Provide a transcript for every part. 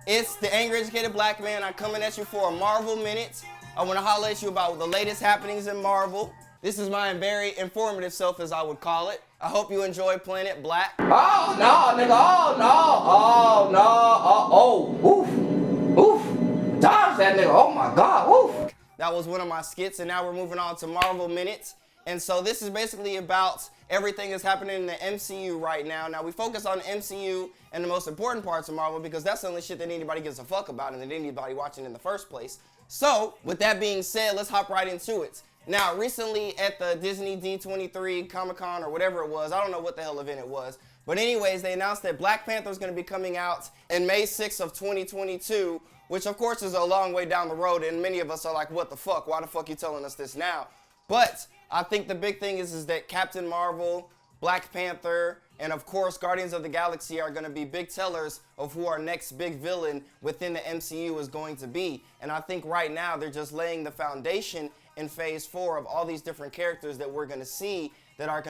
It's the Angry Educated Black Man. I'm coming at you for a Marvel Minute. I want to holler at you about the latest happenings in Marvel. This is my very informative self, as I would call it. I hope you enjoy Planet Black. Oh no, nigga, oh no, oof, dodge that nigga, oh my god, oof. That was one of my skits, and now we're moving on to Marvel Minutes. And so this is basically about everything that's happening in the MCU right now. Now we focus on the MCU and the most important parts of Marvel because that's the only shit that anybody gives a fuck about and that anybody watching in the first place. So with that being said, let's hop right into it. Now recently at the Disney D23 Comic-Con or whatever it was, I don't know what the hell event it was, but anyways, they announced that Black Panther is going to be coming out in May 6th of 2022, which of course is a long way down the road, and many of us are like, what the fuck? Why the fuck you telling us this now? But I think the big thing is that Captain Marvel, Black Panther, and of course Guardians of the Galaxy are going to be big tellers of who our next big villain within the MCU is going to be. And I think right now they're just laying the foundation in phase 4 of all these different characters that we're going to see that are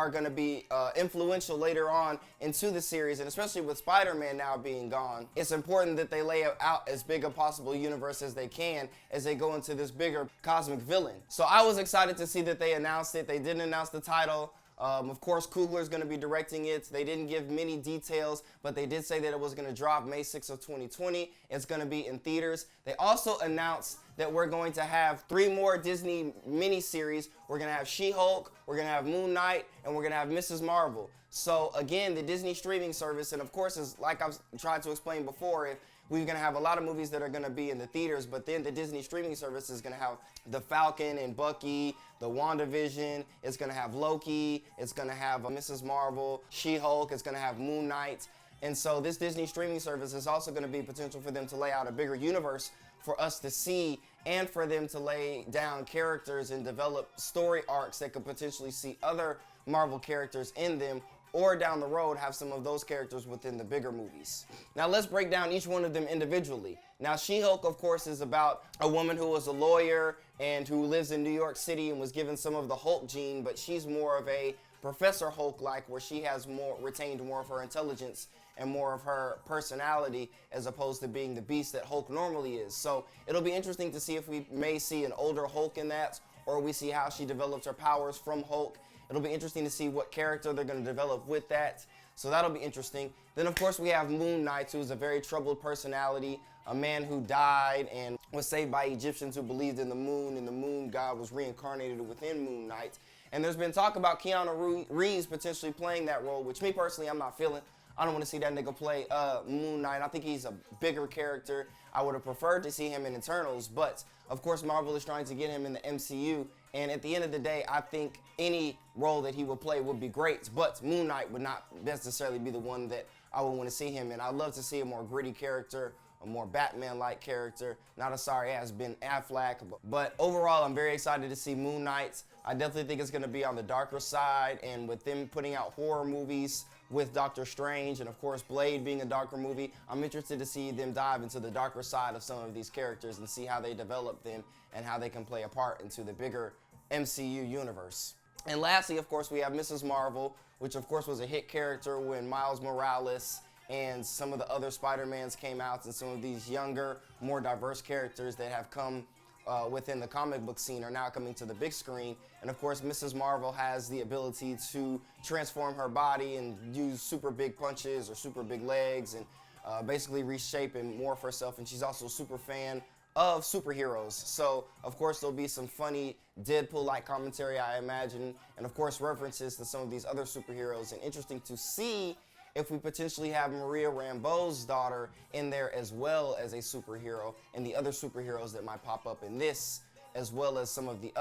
going to be influential later on into the series, and especially with Spider-Man now being gone, it's important that they lay out as big a possible universe as they can as they go into this bigger cosmic villain. So I was excited to see that they announced it. They didn't announce the title. Of course, Coogler's going to be directing it. They didn't give many details, but they did say that it was going to drop May 6th of 2020. It's going to be in theaters. They also announced that we're going to have 3 more Disney miniseries. We're going to have She-Hulk, we're going to have Moon Knight, and we're going to have Mrs. Marvel. So again, the Disney streaming service, and of course, is like I've tried to explain before, we're going to have a lot of movies that are going to be in the theaters, but then the Disney streaming service is going to have the Falcon and Bucky, the WandaVision, it's going to have Loki, it's going to have Mrs. Marvel, She-Hulk, it's going to have Moon Knight. And so this Disney streaming service is also going to be potential for them to lay out a bigger universe for us to see, and for them to lay down characters and develop story arcs that could potentially see other Marvel characters in them, or down the road have some of those characters within the bigger movies. Now let's break down each one of them individually. Now She-Hulk, of course, is about a woman who was a lawyer and who lives in New York City and was given some of the Hulk gene, but she's more of a Professor Hulk-like, where she has retained more of her intelligence and more of her personality as opposed to being the beast that Hulk normally is. So it'll be interesting to see if we may see an older Hulk in that, or we see how she develops her powers from Hulk. It'll be interesting to see what character they're going to develop with that. So that'll be interesting. Then of course we have Moon Knight, who's a very troubled personality, a man who died and was saved by Egyptians who believed in the moon, and the moon god was reincarnated within Moon Knight. And there's been talk about Keanu Reeves potentially playing that role, which me personally, I'm not feeling. I don't want to see that nigga play Moon Knight. I think he's a bigger character. I would have preferred to see him in Eternals, but of course Marvel is trying to get him in the MCU. And at the end of the day, I think any role that he would play would be great, but Moon Knight would not necessarily be the one that I would want to see him in. I'd love to see a more gritty character, a more Batman-like character, not a sorry-ass Ben Affleck. But overall, I'm very excited to see Moon Knight. I definitely think it's going to be on the darker side, and with them putting out horror movies with Doctor Strange, and of course Blade being a darker movie, I'm interested to see them dive into the darker side of some of these characters and see how they develop them and how they can play a part into the bigger MCU universe. And lastly, of course, we have Mrs. Marvel, which of course was a hit character when Miles Morales and some of the other Spider-Mans came out, and some of these younger, more diverse characters that have come within the comic book scene are now coming to the big screen. And of course, Mrs. Marvel has the ability to transform her body and use super big punches or super big legs, and basically reshape and morph herself. And she's also a super fan of superheroes. So of course there'll be some funny Deadpool-like commentary, I imagine, and of course references to some of these other superheroes. And interesting to see if we potentially have Maria Rambeau's daughter in there as well as a superhero, and the other superheroes that might pop up in this, as well as some of the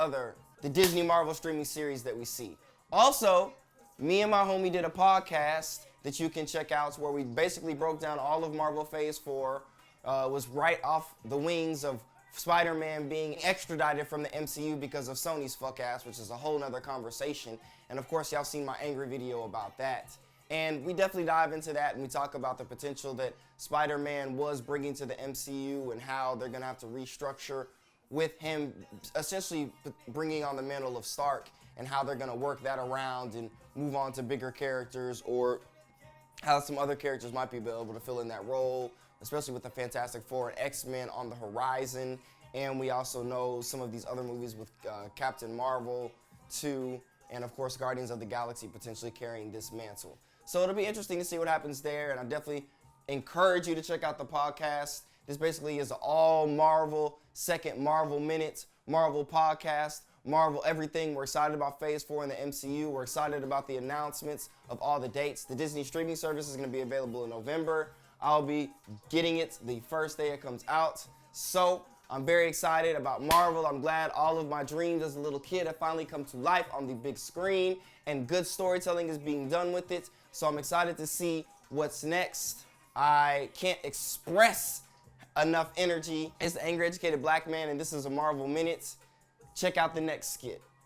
Disney Marvel streaming series that we see. Also, me and my homie did a podcast that you can check out where we basically broke down all of Marvel Phase 4. Was right off the wings of Spider-Man being extradited from the MCU because of Sony's fuck ass, which is a whole nother conversation. And of course, y'all seen my angry video about that. And we definitely dive into that, and we talk about the potential that Spider-Man was bringing to the MCU and how they're going to have to restructure with him essentially bringing on the mantle of Stark, and how they're going to work that around and move on to bigger characters, or how some other characters might be able to fill in that role, especially with the Fantastic Four and X-Men on the horizon. And we also know some of these other movies with Captain Marvel 2, and of course Guardians of the Galaxy potentially carrying this mantle. So it'll be interesting to see what happens there, and I definitely encourage you to check out the podcast. This basically is all Marvel, second Marvel Minute, Marvel podcast, Marvel everything. We're excited about Phase 4 in the MCU. We're excited about the announcements of all the dates. The Disney streaming service is going to be available in November. I'll be getting it the first day it comes out. So I'm very excited about Marvel. I'm glad all of my dreams as a little kid have finally come to life on the big screen, and good storytelling is being done with it. So I'm excited to see what's next. I can't express enough energy. It's the Angry Educated Black Man, and this is a Marvel Minute. Check out the next skit.